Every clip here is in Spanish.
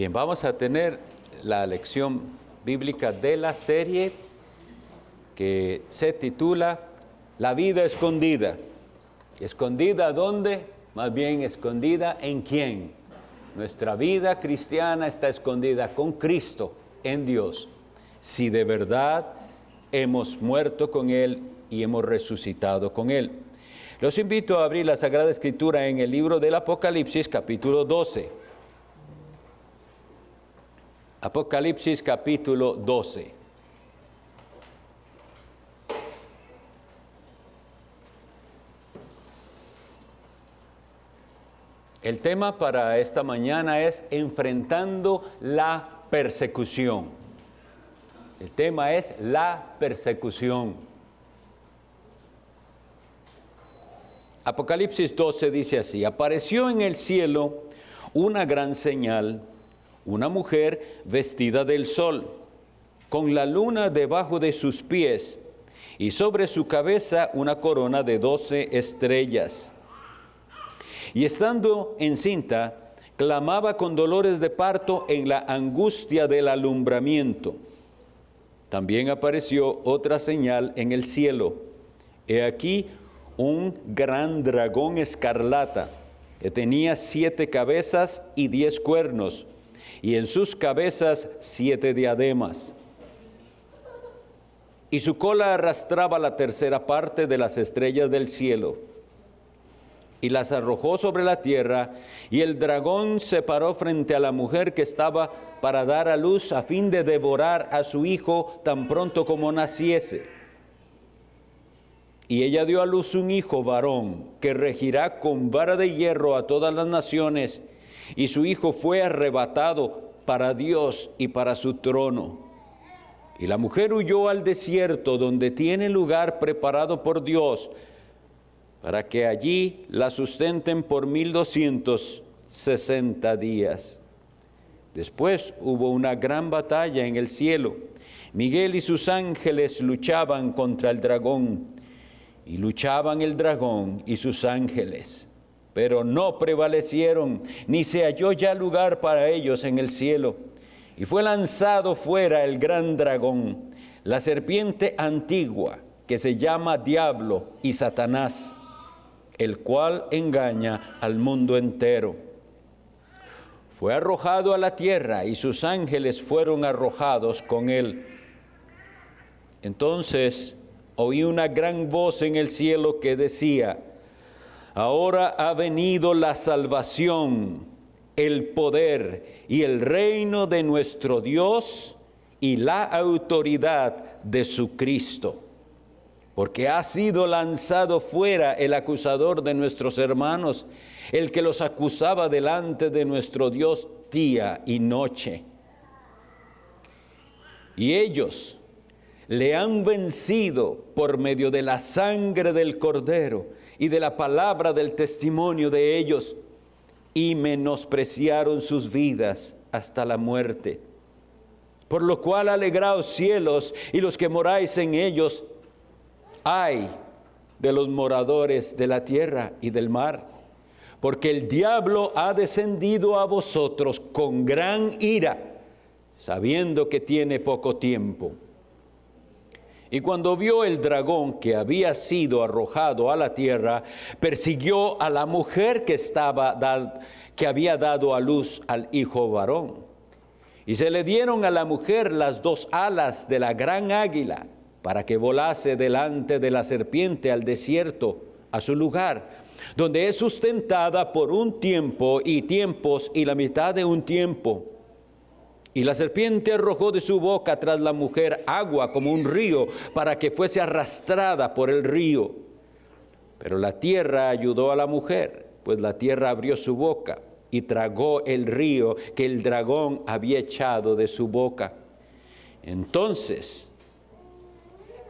Bien, vamos a tener la lección bíblica de la serie que se titula La vida escondida. ¿Escondida dónde? Más bien escondida en quién. Nuestra vida cristiana está escondida con Cristo en Dios. Si de verdad hemos muerto con Él y hemos resucitado con Él. Los invito a abrir la Sagrada Escritura en el libro del Apocalipsis, capítulo 12. Apocalipsis, capítulo 12. El tema para esta mañana es enfrentando la persecución. El tema es la persecución. Apocalipsis 12 dice así: apareció en el cielo una gran señal, una mujer vestida del sol, con la luna debajo de sus pies, y sobre su cabeza una corona de 12 estrellas. Y estando encinta, clamaba con dolores de parto en la angustia del alumbramiento. También apareció otra señal en el cielo. He aquí un gran dragón escarlata, que tenía 7 cabezas y 10 cuernos, y en sus cabezas 7 diademas. Y su cola arrastraba la tercera parte de las estrellas del cielo, y las arrojó sobre la tierra, y el dragón se paró frente a la mujer que estaba para dar a luz, a fin de devorar a su hijo tan pronto como naciese. Y ella dio a luz un hijo varón, que regirá con vara de hierro a todas las naciones, y su hijo fue arrebatado para Dios y para su trono. Y la mujer huyó al desierto, donde tiene lugar preparado por Dios, para que allí la sustenten por 1260 días. Después hubo una gran batalla en el cielo. Miguel y sus ángeles luchaban contra el dragón, y luchaban el dragón y sus ángeles, pero no prevalecieron, ni se halló ya lugar para ellos en el cielo. Y fue lanzado fuera el gran dragón, la serpiente antigua, que se llama Diablo y Satanás, el cual engaña al mundo entero. Fue arrojado a la tierra, y sus ángeles fueron arrojados con él. Entonces oí una gran voz en el cielo que decía: ahora ha venido la salvación, el poder y el reino de nuestro Dios y la autoridad de su Cristo. Porque ha sido lanzado fuera el acusador de nuestros hermanos, el que los acusaba delante de nuestro Dios día y noche. Y ellos le han vencido por medio de la sangre del Cordero y de la palabra del testimonio de ellos, y menospreciaron sus vidas hasta la muerte. Por lo cual alegraos cielos y los que moráis en ellos. Ay de los moradores de la tierra y del mar, porque el diablo ha descendido a vosotros con gran ira, sabiendo que tiene poco tiempo. Y cuando vio el dragón que había sido arrojado a la tierra, persiguió a la mujer que había dado a luz al hijo varón. Y se le dieron a la mujer las 2 alas de la gran águila, para que volase delante de la serpiente al desierto, a su lugar, donde es sustentada por un tiempo y tiempos y la mitad de un tiempo. Y la serpiente arrojó de su boca tras la mujer agua como un río, para que fuese arrastrada por el río. Pero la tierra ayudó a la mujer, pues la tierra abrió su boca y tragó el río que el dragón había echado de su boca. Entonces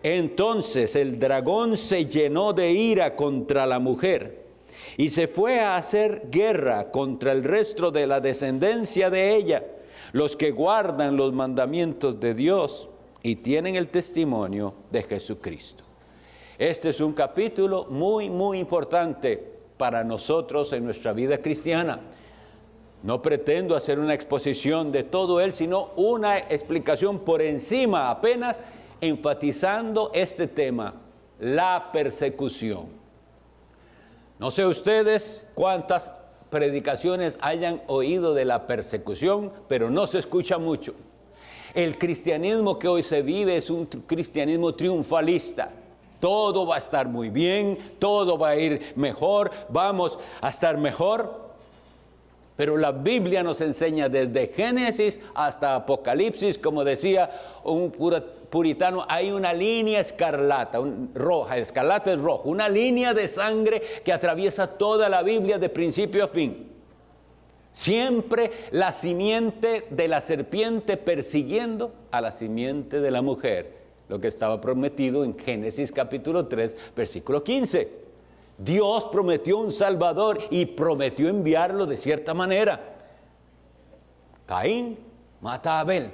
el dragón se llenó de ira contra la mujer y se fue a hacer guerra contra el resto de la descendencia de ella, los que guardan los mandamientos de Dios y tienen el testimonio de Jesucristo. Este es un capítulo muy, muy importante para nosotros en nuestra vida cristiana. No pretendo hacer una exposición de todo él, sino una explicación por encima, apenas enfatizando este tema, la persecución. No sé ustedes cuántas predicaciones hayan oído de la persecución, pero no se escucha mucho. El cristianismo que hoy se vive es un cristianismo triunfalista. Todo va a estar muy bien, todo va a ir mejor, vamos a estar mejor. Pero la Biblia nos enseña desde Génesis hasta Apocalipsis, como decía un puritano, hay una línea escarlata, roja, escarlata es rojo, una línea de sangre que atraviesa toda la Biblia de principio a fin. Siempre la simiente de la serpiente persiguiendo a la simiente de la mujer, lo que estaba prometido en Génesis capítulo 3, versículo 15. Dios prometió un Salvador y prometió enviarlo de cierta manera. Caín mata a Abel.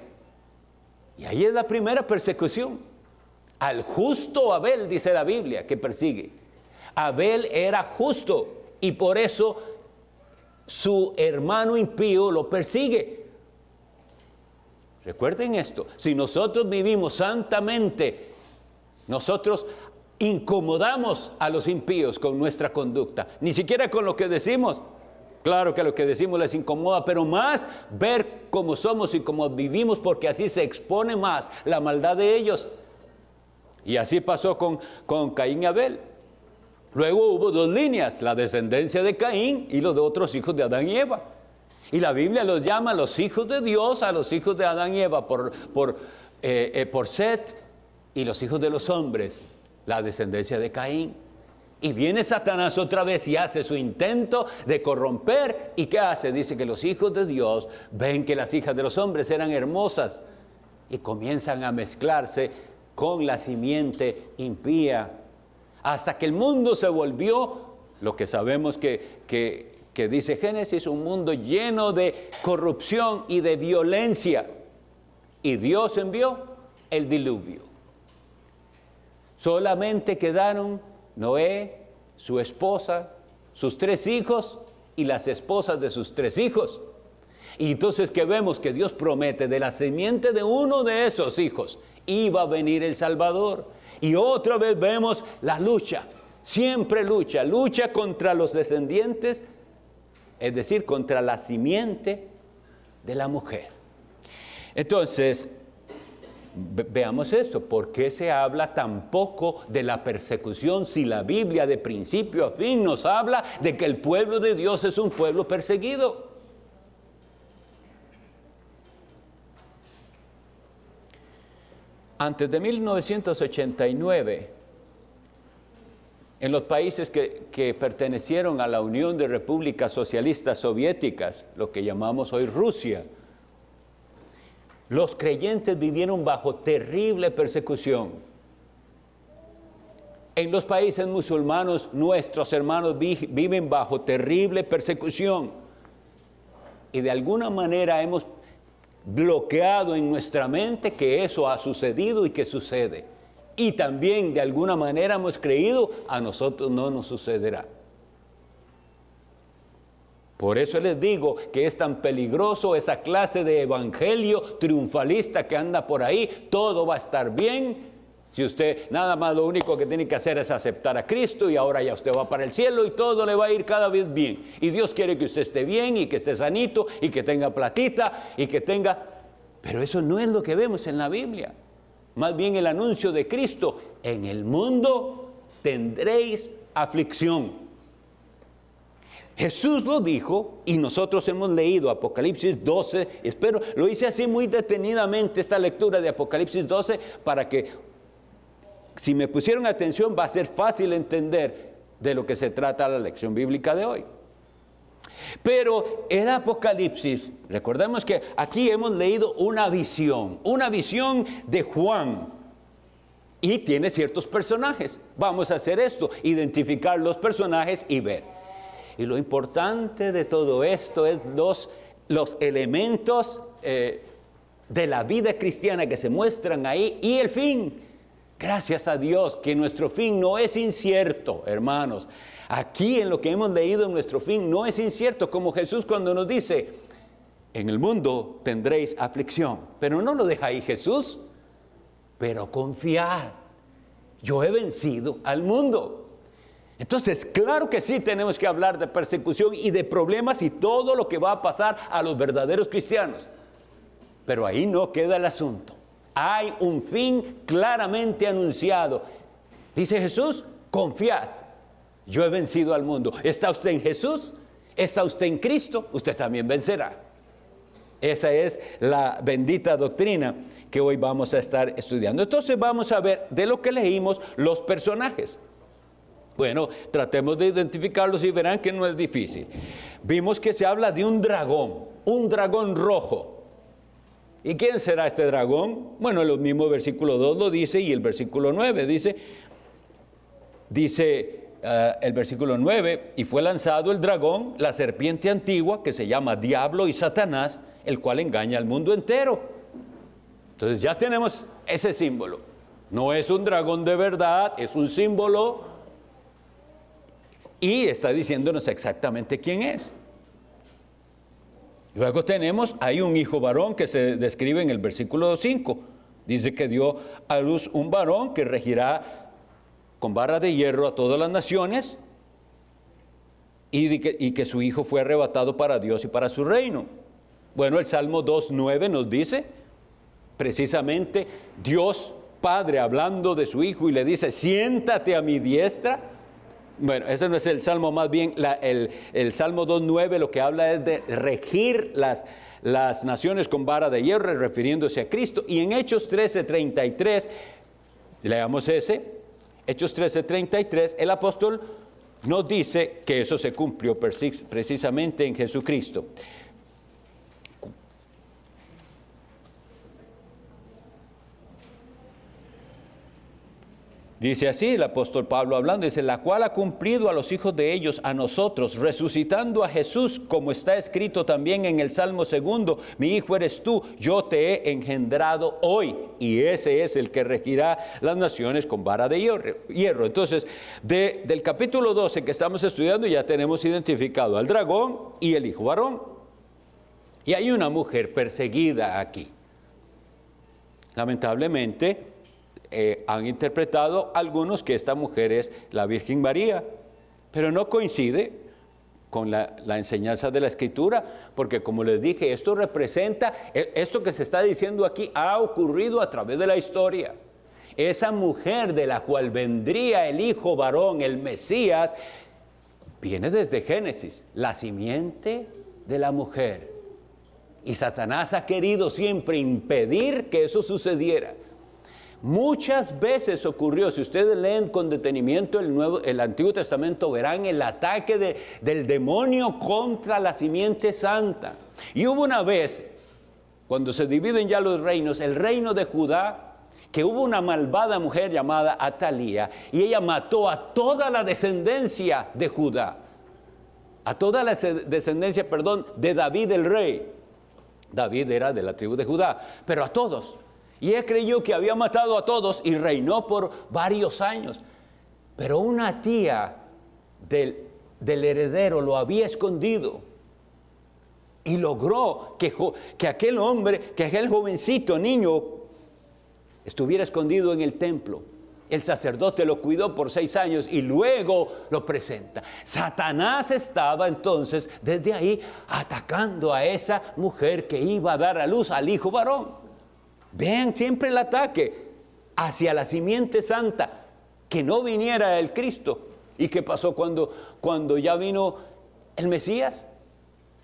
Y ahí es la primera persecución. Al justo Abel, dice la Biblia, que persigue. Abel era justo y por eso su hermano impío lo persigue. Recuerden esto, si nosotros vivimos santamente, nosotros incomodamos a los impíos con nuestra conducta, ni siquiera con lo que decimos. Claro que lo que decimos les incomoda, pero más ver cómo somos y cómo vivimos, porque así se expone más la maldad de ellos. Y así pasó con Caín y Abel. Luego hubo dos líneas, la descendencia de Caín y los de otros hijos de Adán y Eva. Y la Biblia los llama los hijos de Dios, a los hijos de Adán y Eva por Set, y los hijos de los hombres, la descendencia de Caín. Y viene Satanás otra vez y hace su intento de corromper. ¿Y qué hace? Dice que los hijos de Dios ven que las hijas de los hombres eran hermosas y comienzan a mezclarse con la simiente impía, hasta que el mundo se volvió lo que sabemos que dice Génesis, un mundo lleno de corrupción y de violencia. Y Dios envió el diluvio. Solamente quedaron Noé, su esposa, sus 3 hijos y las esposas de sus 3 hijos. Y entonces que vemos que Dios promete de la simiente de uno de esos hijos iba a venir el Salvador. Y otra vez vemos la lucha, siempre lucha contra los descendientes, es decir, contra la simiente de la mujer. Entonces, veamos esto, ¿por qué se habla tan poco de la persecución si la Biblia de principio a fin nos habla de que el pueblo de Dios es un pueblo perseguido? Antes de 1989, en los países que pertenecieron a la Unión de Repúblicas Socialistas Soviéticas, lo que llamamos hoy Rusia, los creyentes vivieron bajo terrible persecución. En los países musulmanes, nuestros hermanos viven bajo terrible persecución. Y de alguna manera hemos bloqueado en nuestra mente que eso ha sucedido y que sucede. Y también de alguna manera hemos creído, a nosotros no nos sucederá. Por eso les digo que es tan peligroso esa clase de evangelio triunfalista que anda por ahí. Todo va a estar bien. Si usted nada más lo único que tiene que hacer es aceptar a Cristo y ahora ya usted va para el cielo y todo le va a ir cada vez bien. Y Dios quiere que usted esté bien y que esté sanito y que tenga platita y que tenga... Pero eso no es lo que vemos en la Biblia. Más bien el anuncio de Cristo, en el mundo tendréis aflicción. Jesús lo dijo y nosotros hemos leído Apocalipsis 12, espero, lo hice así muy detenidamente esta lectura de Apocalipsis 12 para que si me pusieron atención va a ser fácil entender de lo que se trata la lección bíblica de hoy. Pero el Apocalipsis, recordemos que aquí hemos leído una visión de Juan y tiene ciertos personajes. Vamos a hacer esto, identificar los personajes y ver. Y lo importante de todo esto es los elementos de la vida cristiana que se muestran ahí y el fin. Gracias a Dios que nuestro fin no es incierto, hermanos. Aquí en lo que hemos leído, nuestro fin no es incierto, como Jesús cuando nos dice, en el mundo tendréis aflicción. Pero no lo deja ahí Jesús, pero confiad, yo he vencido al mundo. Entonces, claro que sí tenemos que hablar de persecución y de problemas y todo lo que va a pasar a los verdaderos cristianos. Pero ahí no queda el asunto. Hay un fin claramente anunciado. Dice Jesús, confiad, yo he vencido al mundo. ¿Está usted en Jesús? ¿Está usted en Cristo? Usted también vencerá. Esa es la bendita doctrina que hoy vamos a estar estudiando. Entonces vamos a ver de lo que leímos los personajes. Bueno, tratemos de identificarlos y verán que no es difícil. Vimos que se habla de un dragón rojo. ¿Y quién será este dragón? Bueno, el mismo versículo 2 lo dice y el versículo 9 dice el versículo 9, y fue lanzado el dragón, la serpiente antigua, que se llama Diablo y Satanás, el cual engaña al mundo entero. Entonces ya tenemos ese símbolo. No es un dragón de verdad, es un símbolo y está diciéndonos exactamente quién es. Luego hay un hijo varón que se describe en el versículo 5. Dice que dio a luz un varón que regirá con vara de hierro a todas las naciones y que su hijo fue arrebatado para Dios y para su reino. Bueno, el Salmo 2:9 nos dice precisamente Dios Padre hablando de su hijo y le dice, siéntate a mi diestra. Bueno, ese no es el Salmo, más bien el Salmo 2:9 lo que habla es de regir las naciones con vara de hierro, refiriéndose a Cristo. Y en Hechos 13:33, leamos Hechos 13:33, el apóstol nos dice que eso se cumplió precisamente en Jesucristo. Dice así el apóstol Pablo hablando, dice, la cual ha cumplido a los hijos de ellos, a nosotros, resucitando a Jesús, como está escrito también en el Salmo 2, mi hijo eres tú, yo te he engendrado hoy, y ese es el que regirá las naciones con vara de hierro. Entonces, del capítulo 12 que estamos estudiando, ya tenemos identificado al dragón y el hijo varón. Y hay una mujer perseguida aquí. Lamentablemente, han interpretado algunos que esta mujer es la Virgen María, pero no coincide con la enseñanza de la Escritura, porque como les dije, esto representa, esto que se está diciendo aquí ha ocurrido a través de la historia. Esa mujer de la cual vendría el hijo varón, el Mesías, viene desde Génesis, la simiente de la mujer. Y Satanás ha querido siempre impedir que eso sucediera. Muchas veces ocurrió, si ustedes leen con detenimiento el Antiguo Testamento, verán el ataque del demonio contra la simiente santa. Y hubo una vez, cuando se dividen ya los reinos, el reino de Judá, que hubo una malvada mujer llamada Atalía, y ella mató a toda la descendencia de Judá, de David el rey. David era de la tribu de Judá, pero a todos. Y él creyó que había matado a todos y reinó por varios años. Pero una tía del heredero lo había escondido y logró que aquel hombre, que aquel jovencito niño estuviera escondido en el templo. El sacerdote lo cuidó por 6 años y luego lo presenta. Satanás estaba entonces desde ahí atacando a esa mujer que iba a dar a luz al hijo varón. Vean siempre el ataque hacia la simiente santa, que no viniera el Cristo. ¿Y qué pasó cuando ya vino el Mesías?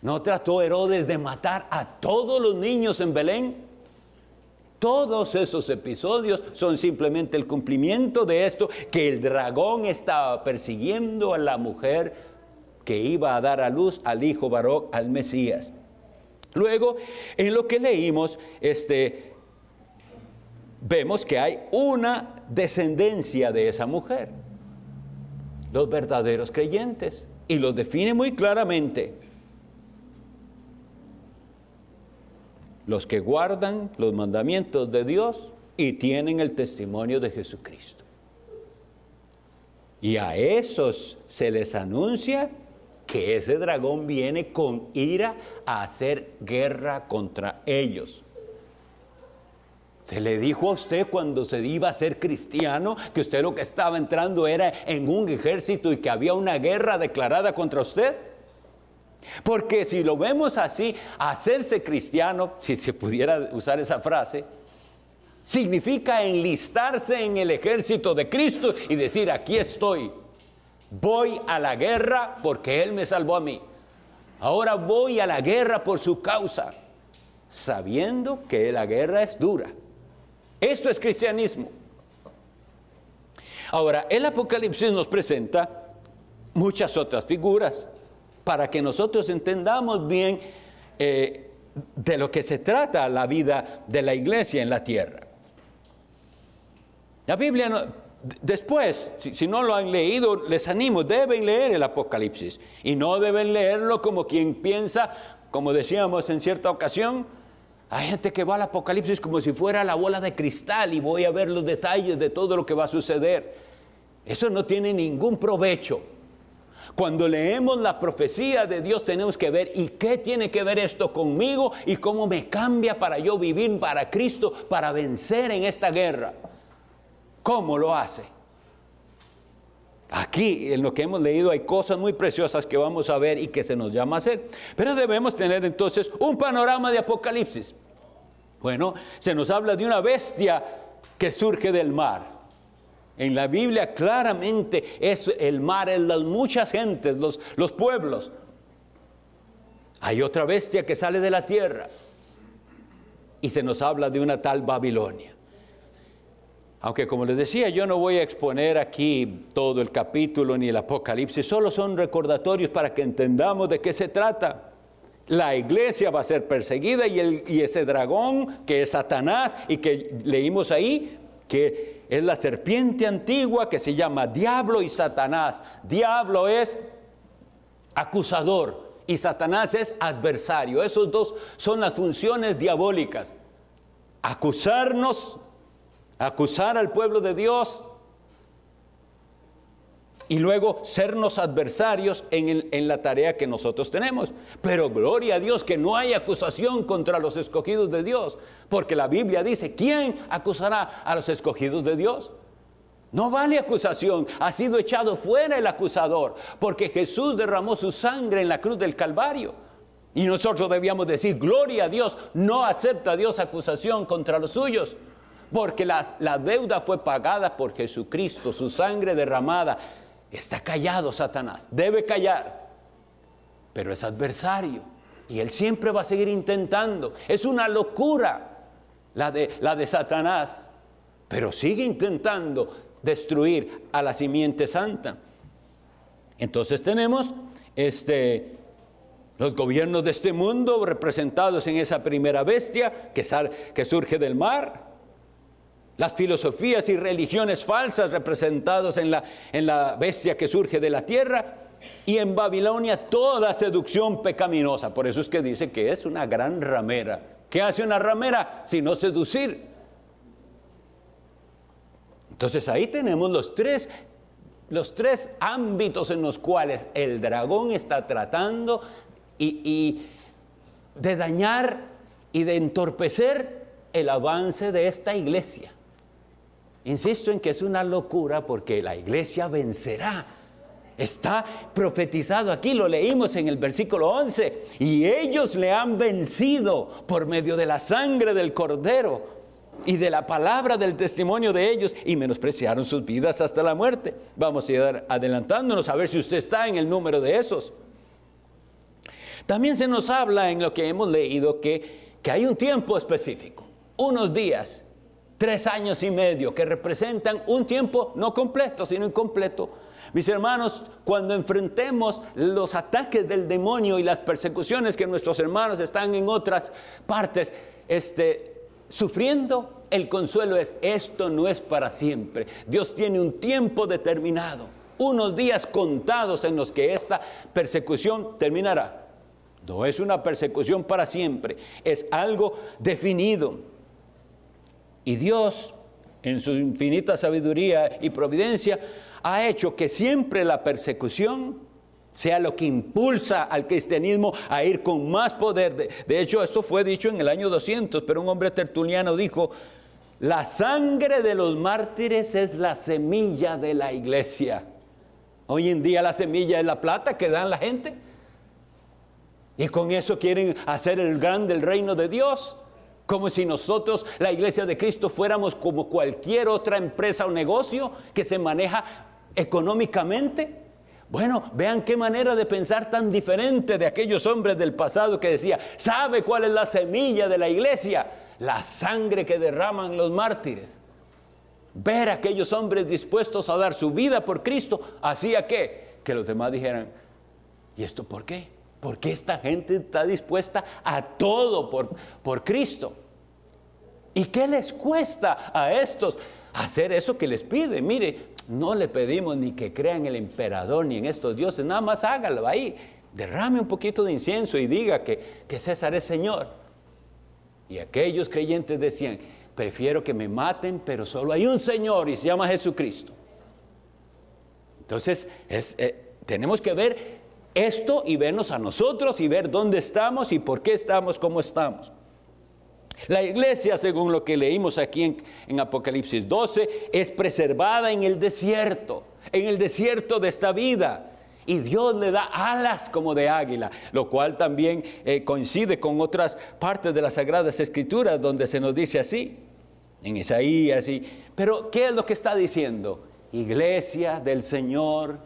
¿No trató Herodes de matar a todos los niños en Belén? Todos esos episodios son simplemente el cumplimiento de esto, que el dragón estaba persiguiendo a la mujer que iba a dar a luz al hijo varón, al Mesías. Luego, en lo que leímos, vemos que hay una descendencia de esa mujer, los verdaderos creyentes, y los define muy claramente. Los que guardan los mandamientos de Dios y tienen el testimonio de Jesucristo. Y a esos se les anuncia que ese dragón viene con ira a hacer guerra contra ellos. Se le dijo a usted cuando se iba a ser cristiano que usted lo que estaba entrando era en un ejército y que había una guerra declarada contra usted. Porque si lo vemos así, hacerse cristiano, si se pudiera usar esa frase, significa enlistarse en el ejército de Cristo y decir: aquí estoy, voy a la guerra porque Él me salvó a mí. Ahora voy a la guerra por su causa, sabiendo que la guerra es dura. Esto es cristianismo. Ahora, el Apocalipsis nos presenta muchas otras figuras para que nosotros entendamos bien de lo que se trata la vida de la iglesia en la tierra. La Biblia, después, si no lo han leído, les animo, deben leer el Apocalipsis. Y no deben leerlo como quien piensa, como decíamos en cierta ocasión, hay gente que va al Apocalipsis como si fuera la bola de cristal y voy a ver los detalles de todo lo que va a suceder. Eso no tiene ningún provecho. Cuando leemos la profecía de Dios tenemos que ver, ¿y qué tiene que ver esto conmigo? ¿Y cómo me cambia para yo vivir para Cristo, para vencer en esta guerra? ¿Cómo lo hace? Aquí en lo que hemos leído hay cosas muy preciosas que vamos a ver y que se nos llama a hacer. Pero debemos tener entonces un panorama de Apocalipsis. Bueno, se nos habla de una bestia que surge del mar. En la Biblia claramente es el mar, es las muchas gentes, los pueblos. Hay otra bestia que sale de la tierra y se nos habla de una tal Babilonia. Aunque como les decía, yo no voy a exponer aquí todo el capítulo ni el Apocalipsis, solo son recordatorios para que entendamos de qué se trata. La iglesia va a ser perseguida y ese dragón que es Satanás y que leímos ahí, que es la serpiente antigua que se llama Diablo y Satanás. Diablo es acusador y Satanás es adversario. Esos dos son las funciones diabólicas. Acusarnos, acusar al pueblo de Dios y luego sernos adversarios en la tarea que nosotros tenemos. Pero gloria a Dios que no hay acusación contra los escogidos de Dios, porque la Biblia dice: ¿quién acusará a los escogidos de Dios? No vale acusación, ha sido echado fuera el acusador, porque Jesús derramó su sangre en la cruz del Calvario. Y nosotros debíamos decir: gloria a Dios, no acepta Dios acusación contra los suyos, porque la deuda fue pagada por Jesucristo, su sangre derramada. Está callado Satanás, debe callar, pero es adversario y él siempre va a seguir intentando. Es una locura la de Satanás, pero sigue intentando destruir a la simiente santa. Entonces tenemos los gobiernos de este mundo representados en esa primera bestia que surge del mar. Las filosofías y religiones falsas representadas en la bestia que surge de la tierra. Y en Babilonia toda seducción pecaminosa. Por eso es que dice que es una gran ramera. ¿Qué hace una ramera sino seducir? Entonces ahí tenemos los tres ámbitos en los cuales el dragón está tratando y de dañar y de entorpecer el avance de esta iglesia. Insisto en que es una locura porque la iglesia vencerá. Está profetizado aquí, lo leímos en el versículo 11. Y ellos le han vencido por medio de la sangre del Cordero y de la palabra del testimonio de ellos, y menospreciaron sus vidas hasta la muerte. Vamos a ir adelantándonos a ver si usted está en el número de esos. También se nos habla en lo que hemos leído que hay un tiempo específico, unos días, 3 años y medio, que representan un tiempo no completo, sino incompleto. Mis hermanos, cuando enfrentemos los ataques del demonio y las persecuciones que nuestros hermanos están en otras partes sufriendo, el consuelo es: esto no es para siempre. Dios tiene un tiempo determinado, unos días contados en los que esta persecución terminará. No es una persecución para siempre, es algo definido. Y Dios, en su infinita sabiduría y providencia, ha hecho que siempre la persecución sea lo que impulsa al cristianismo a ir con más poder. De hecho, esto fue dicho en el año 200, pero un hombre tertuliano dijo: la sangre de los mártires es la semilla de la iglesia. Hoy en día la semilla es la plata que dan la gente. Y con eso quieren hacer el grande el reino de Dios. Como si nosotros, la iglesia de Cristo, fuéramos como cualquier otra empresa o negocio que se maneja económicamente. Bueno, vean qué manera de pensar tan diferente de aquellos hombres del pasado que decía: ¿sabe cuál es la semilla de la iglesia? La sangre que derraman los mártires. Ver a aquellos hombres dispuestos a dar su vida por Cristo hacía que los demás dijeran: ¿y esto por qué? ¿Por qué esta gente está dispuesta a todo por Cristo? ¿Y qué les cuesta a estos hacer eso que les pide? Mire, no le pedimos ni que crean en el emperador ni en estos dioses, nada más hágalo ahí, derrame un poquito de incienso y diga que César es Señor. Y aquellos creyentes decían: prefiero que me maten, pero solo hay un Señor y se llama Jesucristo. Entonces, tenemos que ver esto y vernos a nosotros y ver dónde estamos y por qué estamos como estamos. La iglesia, según lo que leímos aquí en Apocalipsis 12, es preservada en el desierto de esta vida. Y Dios le da alas como de águila, lo cual también coincide con otras partes de las Sagradas Escrituras donde se nos dice así, en Isaías. Pero ¿qué es lo que está diciendo? Iglesia del Señor,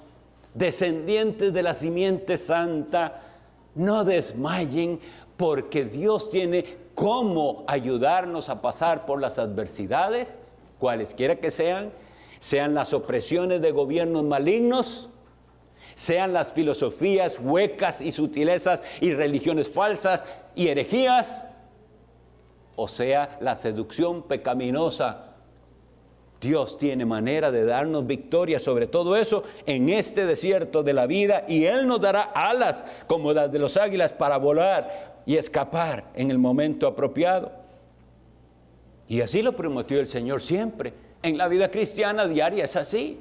descendientes de la simiente santa, no desmayen, porque Dios tiene cómo ayudarnos a pasar por las adversidades, cualesquiera que sean las opresiones de gobiernos malignos, sean las filosofías huecas y sutilezas y religiones falsas y herejías, o sea, la seducción pecaminosa. Dios tiene manera de darnos victoria sobre todo eso en este desierto de la vida, y Él nos dará alas como las de los águilas para volar y escapar en el momento apropiado. Y así lo prometió el Señor siempre. En la vida cristiana diaria es así.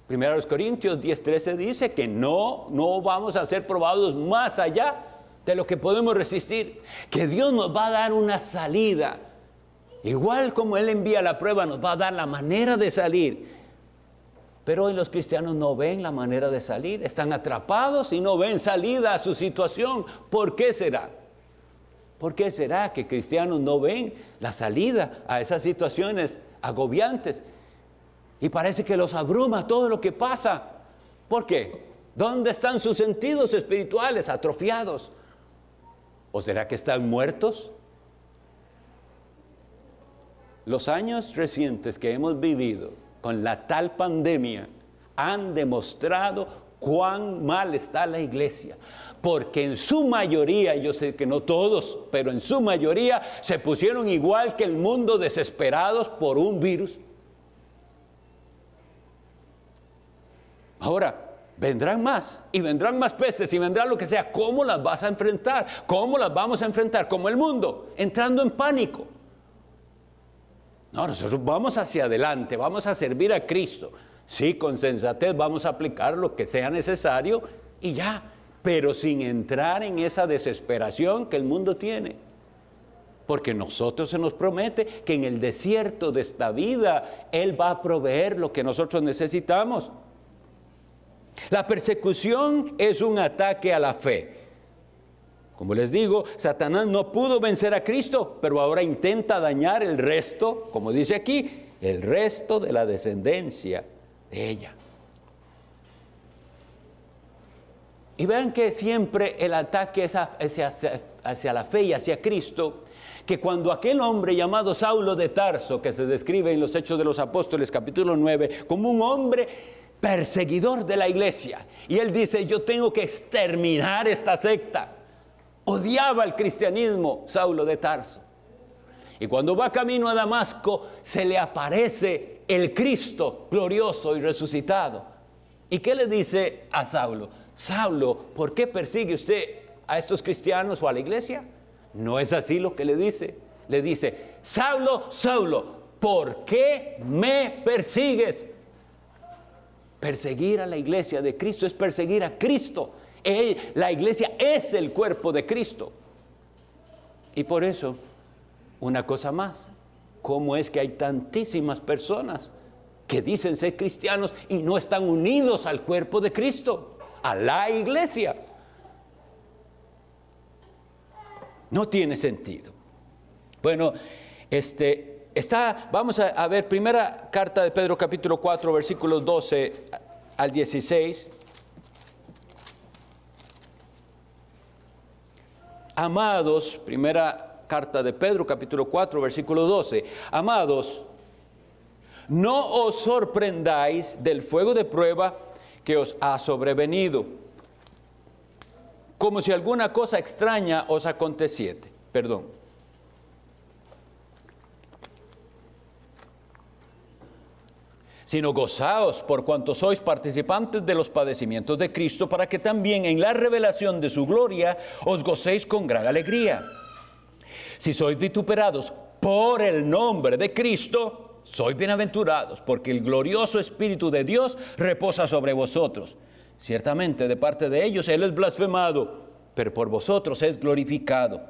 1 Corintios 10:13 dice que no vamos a ser probados más allá de lo que podemos resistir, que Dios nos va a dar una salida. Igual como Él envía la prueba, nos va a dar la manera de salir. Pero hoy los cristianos no ven la manera de salir, están atrapados y no ven salida a su situación. ¿Por qué será? ¿Por qué será que cristianos no ven la salida a esas situaciones agobiantes? Y parece que los abruma todo lo que pasa. ¿Por qué? ¿Dónde están sus sentidos espirituales atrofiados? ¿O será que están muertos? Los años recientes que hemos vivido con la tal pandemia han demostrado cuán mal está la iglesia, porque en su mayoría, yo sé que no todos, pero en su mayoría se pusieron igual que el mundo, desesperados por un virus. Ahora, vendrán más, y vendrán más pestes, y vendrá lo que sea. ¿Cómo las vas a enfrentar? ¿Cómo las vamos a enfrentar? Como el mundo, entrando en pánico. No, nosotros vamos hacia adelante, vamos a servir a Cristo. Sí, con sensatez vamos a aplicar lo que sea necesario y ya, pero sin entrar en esa desesperación que el mundo tiene. Porque nosotros se nos promete que en el desierto de esta vida Él va a proveer lo que nosotros necesitamos. La persecución es un ataque a la fe. Como les digo, Satanás no pudo vencer a Cristo, pero ahora intenta dañar el resto, como dice aquí, el resto de la descendencia de ella. Y vean que siempre el ataque es hacia la fe y hacia Cristo, que cuando aquel hombre llamado Saulo de Tarso, que se describe en los Hechos de los Apóstoles capítulo 9, como un hombre perseguidor de la iglesia, y él dice: yo tengo que exterminar esta secta. Odiaba el cristianismo, Saulo de Tarso. Y cuando va camino a Damasco, se le aparece el Cristo glorioso y resucitado. ¿Y qué le dice a Saulo? Saulo, ¿por qué persigue usted a estos cristianos o a la iglesia? No es así lo que le dice. Le dice: Saulo, Saulo, ¿por qué me persigues? Perseguir a la iglesia de Cristo es perseguir a Cristo. La iglesia es el cuerpo de Cristo. Y por eso, una cosa más, ¿cómo es que hay tantísimas personas que dicen ser cristianos y no están unidos al cuerpo de Cristo, a la iglesia? No tiene sentido. Bueno, vamos a ver primera carta de Pedro capítulo 4 versículos 12 al 16. Amados, primera carta de Pedro capítulo 4 versículo 12. Amados, no os sorprendáis del fuego de prueba que os ha sobrevenido, como si alguna cosa extraña os aconteciese. Sino gozaos por cuanto sois participantes de los padecimientos de Cristo, para que también en la revelación de su gloria os gocéis con gran alegría. Si sois vituperados por el nombre de Cristo, sois bienaventurados, porque el glorioso Espíritu de Dios reposa sobre vosotros. Ciertamente de parte de ellos Él es blasfemado, pero por vosotros es glorificado.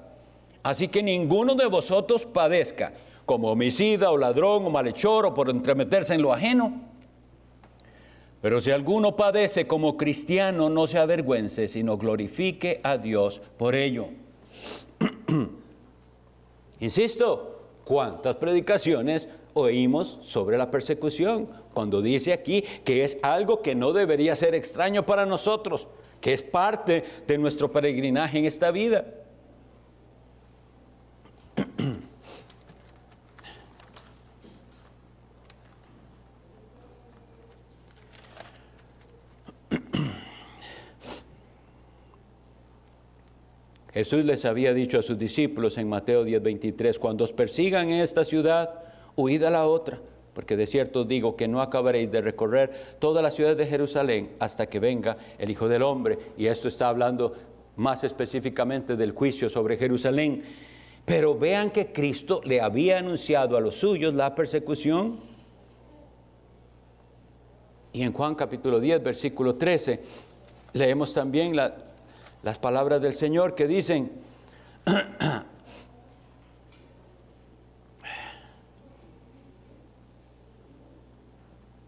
Así que ninguno de vosotros padezca como homicida o ladrón o malhechor o por entremeterse en lo ajeno. Pero si alguno padece como cristiano, no se avergüence, sino glorifique a Dios por ello. Insisto, ¿cuántas predicaciones oímos sobre la persecución? Cuando dice aquí que es algo que no debería ser extraño para nosotros, que es parte de nuestro peregrinaje en esta vida. Jesús les había dicho a sus discípulos en Mateo 10:23, cuando os persigan en esta ciudad, huid a la otra, porque de cierto os digo que no acabaréis de recorrer toda la ciudad de Jerusalén hasta que venga el Hijo del Hombre. Y esto está hablando más específicamente del juicio sobre Jerusalén. Pero vean que Cristo le había anunciado a los suyos la persecución. Y en Juan capítulo 10, versículo 13, leemos también las palabras del Señor que dicen,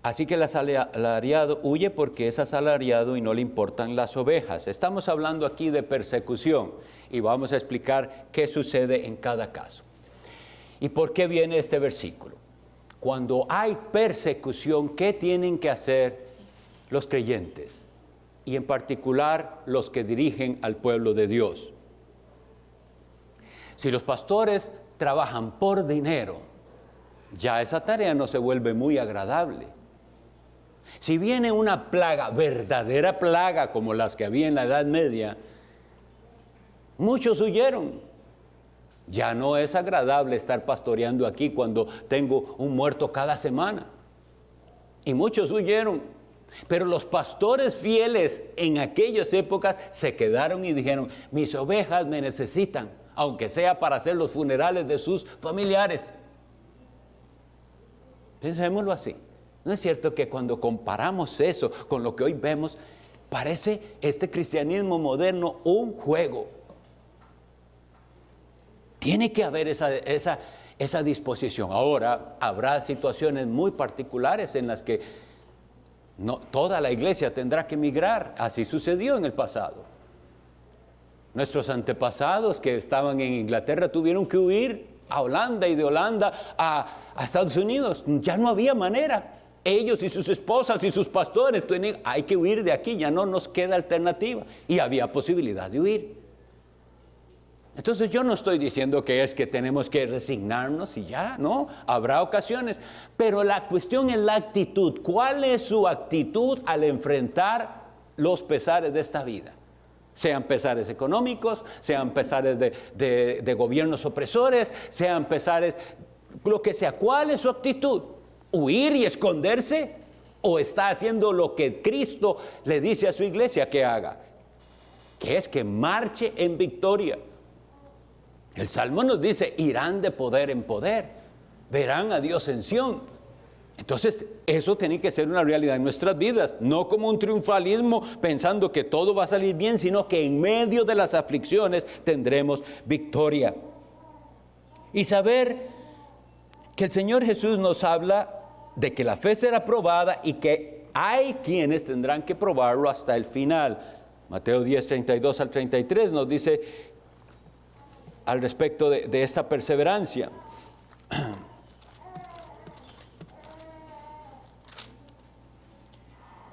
así que el asalariado huye porque es asalariado y no le importan las ovejas. Estamos hablando aquí de persecución y vamos a explicar qué sucede en cada caso. ¿Y por qué viene este versículo? Cuando hay persecución, ¿qué tienen que hacer los creyentes? Y en particular los que dirigen al pueblo de Dios. Si los pastores trabajan por dinero, ya esa tarea no se vuelve muy agradable. Si viene una plaga, verdadera plaga como las que había en la Edad Media, muchos huyeron. Ya no es agradable estar pastoreando aquí cuando tengo un muerto cada semana. Y muchos huyeron. Pero los pastores fieles en aquellas épocas se quedaron y dijeron, mis ovejas me necesitan, aunque sea para hacer los funerales de sus familiares. Pensémoslo así. ¿No es cierto que cuando comparamos eso con lo que hoy vemos, parece este cristianismo moderno un juego? Tiene que haber esa disposición. Ahora, habrá situaciones muy particulares en las que no, toda la iglesia tendrá que emigrar. Así sucedió en el pasado. Nuestros antepasados que estaban en Inglaterra tuvieron que huir a Holanda y de Holanda a Estados Unidos. Ya no había manera. Ellos y sus esposas y sus pastores, hay que huir de aquí, ya no nos queda alternativa. Y había posibilidad de huir. Entonces yo no estoy diciendo que es que tenemos que resignarnos y ya, no, habrá ocasiones, pero la cuestión es la actitud. ¿Cuál es su actitud al enfrentar los pesares de esta vida? Sean pesares económicos, sean pesares de gobiernos opresores, sean pesares, lo que sea. ¿Cuál es su actitud? ¿Huir y esconderse? ¿O está haciendo lo que Cristo le dice a su iglesia que haga? Que es que marche en victoria. El Salmo nos dice, irán de poder en poder, verán a Dios en Sión. Entonces, eso tiene que ser una realidad en nuestras vidas, no como un triunfalismo pensando que todo va a salir bien, sino que en medio de las aflicciones tendremos victoria. Y saber que el Señor Jesús nos habla de que la fe será probada y que hay quienes tendrán que probarlo hasta el final. Mateo 10, 32 al 33 nos dice al respecto de esta perseverancia.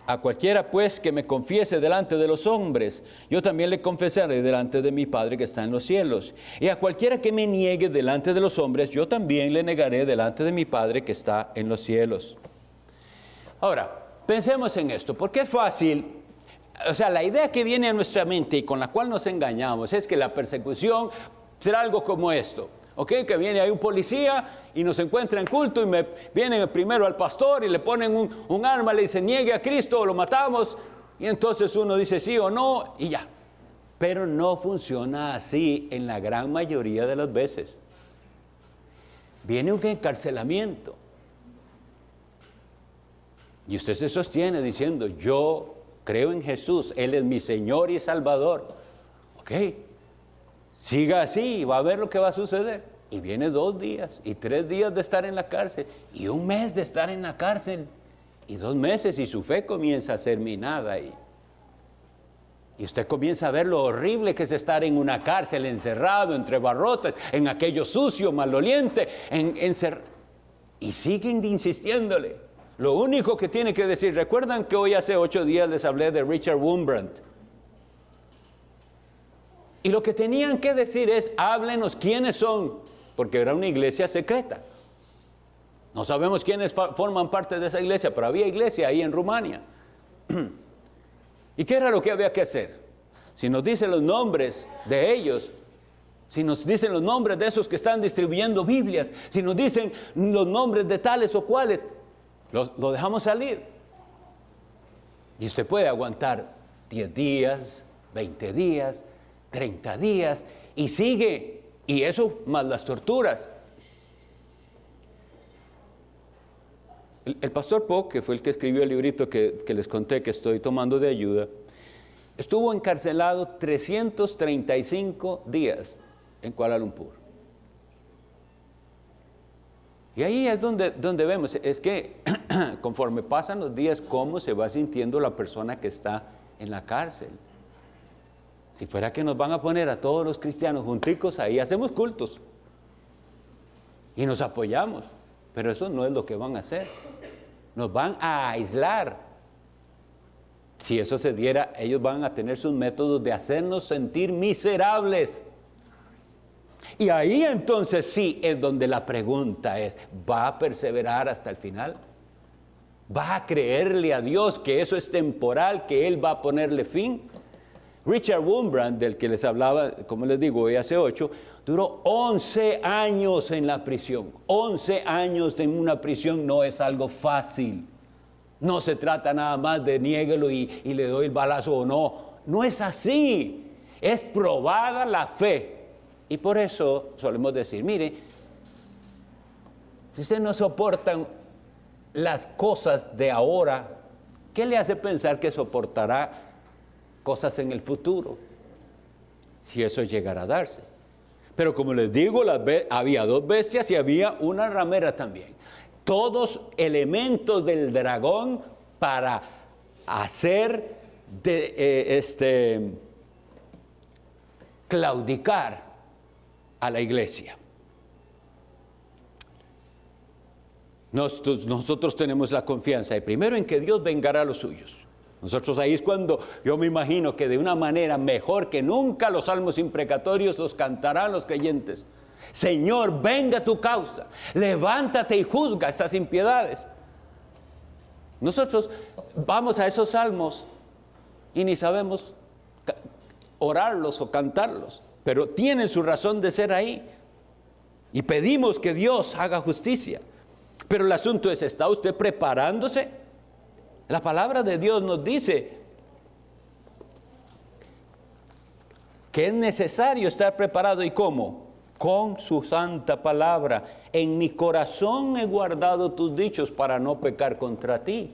A cualquiera pues que me confiese delante de los hombres, yo también le confesaré delante de mi Padre que está en los cielos. Y a cualquiera que me niegue delante de los hombres, yo también le negaré delante de mi Padre que está en los cielos. Ahora, pensemos en esto, porque es fácil. O sea, la idea que viene a nuestra mente y con la cual nos engañamos es que la persecución será algo como esto. ¿Ok? Que viene ahí un policía y nos encuentra en culto y viene primero al pastor y le ponen un arma, le dicen niegue a Cristo o lo matamos, y entonces uno dice sí o no y ya. Pero no funciona así en la gran mayoría de las veces. Viene un encarcelamiento y usted se sostiene diciendo yo creo en Jesús, Él es mi Señor y Salvador. ¿Ok? Siga así y va a ver lo que va a suceder. Y viene 2 días y 3 días de estar en la cárcel y 1 mes de estar en la cárcel y 2 meses y su fe comienza a ser minada y usted comienza a ver lo horrible que es estar en una cárcel encerrado entre barrotes, en aquello sucio, maloliente, y siguen insistiéndole. Lo único que tiene que decir, recuerdan que hoy hace 8 días les hablé de Richard Wurmbrand. Y lo que tenían que decir es, háblenos quiénes son, porque era una iglesia secreta. No sabemos quiénes forman parte de esa iglesia, pero había iglesia ahí en Rumania. ¿Y qué era lo que había que hacer? Si nos dicen los nombres de ellos, si nos dicen los nombres de esos que están distribuyendo Biblias, si nos dicen los nombres de tales o cuales, lo dejamos salir. Y usted puede aguantar 10 días, 20 días, 30 días, y sigue, y eso más las torturas. El pastor Pock, que fue el que escribió el librito que les conté que estoy tomando de ayuda, estuvo encarcelado 335 días en Kuala Lumpur. Y ahí es donde vemos, es que conforme pasan los días, cómo se va sintiendo la persona que está en la cárcel. Si fuera que nos van a poner a todos los cristianos junticos, ahí hacemos cultos y nos apoyamos, pero eso no es lo que van a hacer. Nos van a aislar. Si eso se diera, ellos van a tener sus métodos de hacernos sentir miserables. Y ahí entonces sí es donde la pregunta es, ¿va a perseverar hasta el final? ¿Va a creerle a Dios que eso es temporal, que Él va a ponerle fin? Richard Wurmbrand, del que les hablaba, como les digo, hoy hace 8, duró 11 años en la prisión. 11 años en una prisión no es algo fácil. No se trata nada más de niéguelo y le doy el balazo o no. No es así. Es probada la fe. Y por eso solemos decir, mire, si usted no soporta las cosas de ahora, ¿qué le hace pensar que soportará cosas en el futuro? Si eso llegara a darse. Pero como les digo, había 2 bestias y había una ramera también. Todos elementos del dragón para hacer claudicar a la iglesia. Nosotros tenemos la confianza, primero en que Dios vengará a los suyos. Nosotros ahí es cuando yo me imagino que de una manera mejor que nunca los salmos imprecatorios los cantarán los creyentes. Señor, venga tu causa, levántate y juzga estas impiedades. Nosotros vamos a esos salmos y ni sabemos orarlos o cantarlos, pero tienen su razón de ser ahí. Y pedimos que Dios haga justicia. Pero el asunto es, ¿está usted preparándose? La palabra de Dios nos dice que es necesario estar preparado. ¿Y cómo? con su santa palabra. En mi corazón he guardado tus dichos para no pecar contra ti.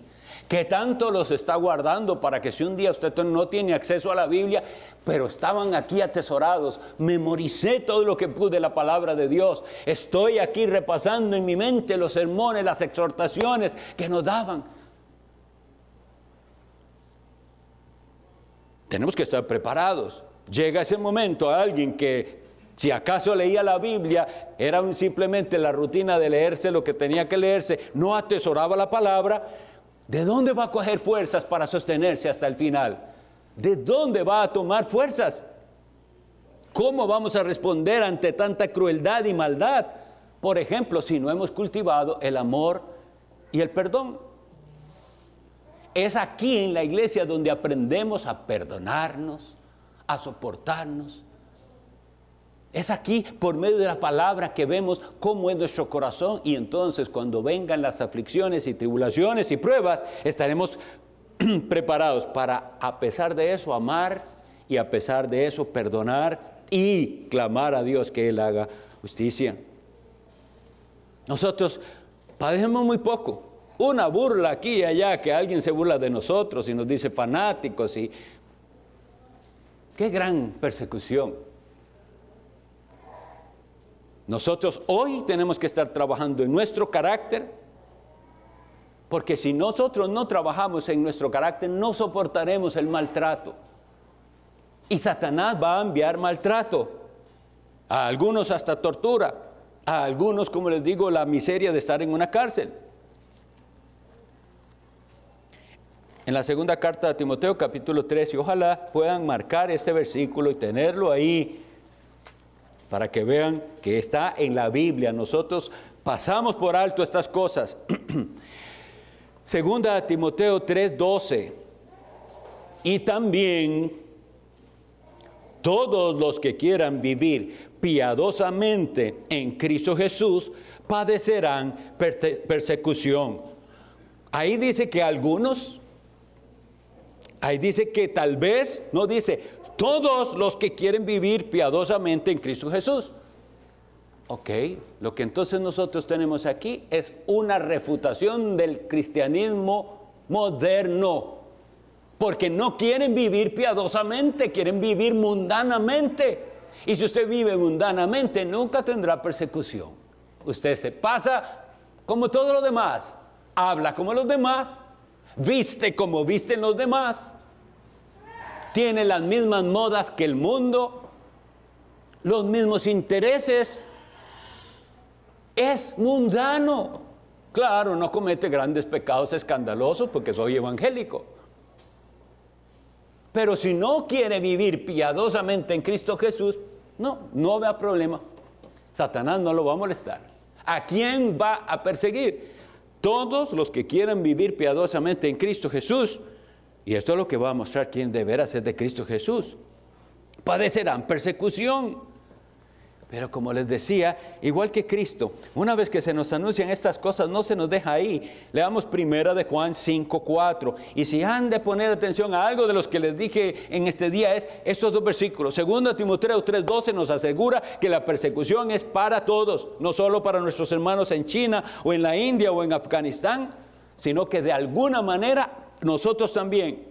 ¿Qué tanto los está guardando para que si un día usted no tiene acceso a la Biblia, pero estaban aquí atesorados? Memoricé todo lo que pude de la palabra de Dios. Estoy aquí repasando en mi mente los sermones, las exhortaciones que nos daban. Tenemos que estar preparados. Llega ese momento a alguien que, si acaso leía la Biblia, era simplemente la rutina de leerse lo que tenía que leerse, no atesoraba la palabra. ¿De dónde va a coger fuerzas para sostenerse hasta el final? ¿De dónde va a tomar fuerzas? ¿Cómo vamos a responder ante tanta crueldad y maldad? Por ejemplo, si no hemos cultivado el amor y el perdón. Es aquí en la iglesia donde aprendemos a perdonarnos, a soportarnos. Es aquí por medio de la palabra que vemos cómo es nuestro corazón, y entonces cuando vengan las aflicciones y tribulaciones y pruebas, estaremos preparados para, a pesar de eso, amar, y a pesar de eso, perdonar y clamar a Dios que Él haga justicia. Nosotros padecemos muy poco. Una burla aquí y allá, que alguien se burla de nosotros y nos dice fanáticos, y qué gran persecución. Nosotros hoy tenemos que estar trabajando en nuestro carácter, porque si nosotros no trabajamos en nuestro carácter, no soportaremos el maltrato. Y Satanás va a enviar maltrato, a algunos hasta tortura, a algunos, como les digo, la miseria de estar en una cárcel. En la segunda carta de Timoteo, capítulo 3, y ojalá puedan marcar este versículo y tenerlo ahí, para que vean que está en la Biblia. Nosotros pasamos por alto estas cosas. Segunda de Timoteo 3:12. Y también todos los que quieran vivir piadosamente en Cristo Jesús padecerán persecución. Ahí dice que algunos, ahí dice que tal vez, no dice todos los que quieren vivir piadosamente en Cristo Jesús. Ok, lo que entonces nosotros tenemos aquí es una refutación del cristianismo moderno, porque no quieren vivir piadosamente, quieren vivir mundanamente. Y si usted vive mundanamente, nunca tendrá persecución. Usted se pasa como todos los demás, habla como los demás, viste como visten los demás, tiene las mismas modas que el mundo, los mismos intereses, es mundano. Claro, no comete grandes pecados escandalosos porque soy evangélico. Pero si no quiere vivir piadosamente en Cristo Jesús, no vea problema. Satanás no lo va a molestar. ¿A quién va a perseguir? Todos los que quieran vivir piadosamente en Cristo Jesús. Y esto es lo que va a mostrar quién deberá ser de Cristo Jesús. Padecerán persecución. Pero como les decía, igual que Cristo, una vez que se nos anuncian estas cosas, no se nos deja ahí. Leamos primera de Juan 5:4. Y si han de poner atención a algo de los que les dije en este día, es estos dos versículos. Segunda Timoteo 3:12 nos asegura que la persecución es para todos, no solo para nuestros hermanos en China o en la India o en Afganistán, sino que de alguna manera nosotros también.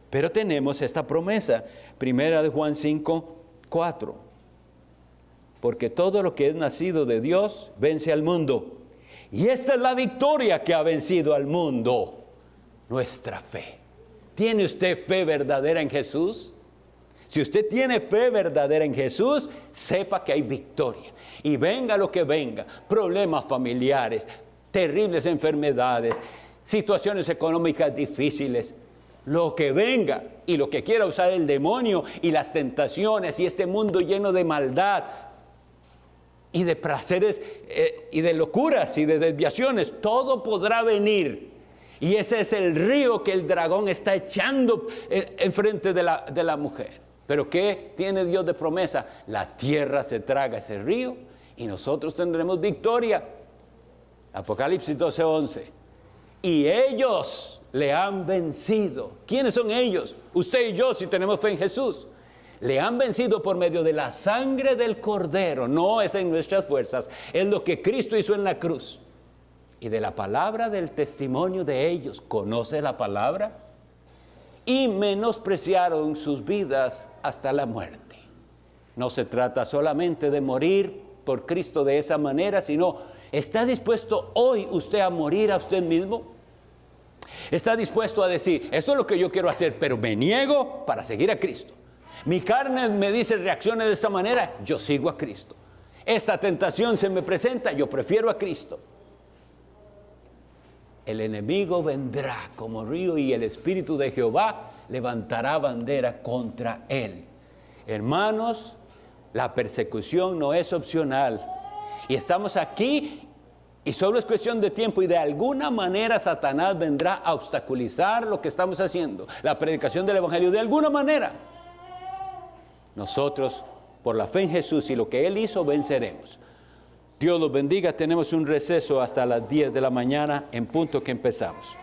Pero tenemos esta promesa, primera de Juan 5:4. Porque todo lo que es nacido de Dios vence al mundo. Y esta es la victoria que ha vencido al mundo, nuestra fe. ¿Tiene usted fe verdadera en Jesús? Si usted tiene fe verdadera en Jesús, sepa que hay victoria. Y venga lo que venga, problemas familiares, terribles enfermedades, situaciones económicas difíciles, lo que venga y lo que quiera usar el demonio y las tentaciones y este mundo lleno de maldad y de placeres y de locuras y de desviaciones, todo podrá venir. Y ese es el río que el dragón está echando enfrente de la mujer. Pero ¿qué tiene Dios de promesa? La tierra se traga ese río y nosotros tendremos victoria. Apocalipsis 12:11. Y ellos le han vencido. ¿Quiénes son ellos? Usted y yo, si tenemos fe en Jesús. Le han vencido por medio de la sangre del Cordero. No es en nuestras fuerzas, es lo que Cristo hizo en la cruz. Y de la palabra del testimonio de ellos. ¿Conoce la palabra? Y menospreciaron sus vidas hasta la muerte. No se trata solamente de morir por Cristo de esa manera, sino ¿está dispuesto hoy usted a morir a usted mismo? ¿Está dispuesto a decir, esto es lo que yo quiero hacer, pero me niego para seguir a Cristo? Mi carne me dice reaccione de esta manera, yo sigo a Cristo. Esta tentación se me presenta, yo prefiero a Cristo. El enemigo vendrá como río y el Espíritu de Jehová levantará bandera contra él. Hermanos, la persecución no es opcional. Y estamos aquí y solo es cuestión de tiempo y de alguna manera Satanás vendrá a obstaculizar lo que estamos haciendo. La predicación del Evangelio de alguna manera. Nosotros, por la fe en Jesús y lo que Él hizo, venceremos. Dios los bendiga. Tenemos un receso hasta las 10 de la mañana en punto que empezamos.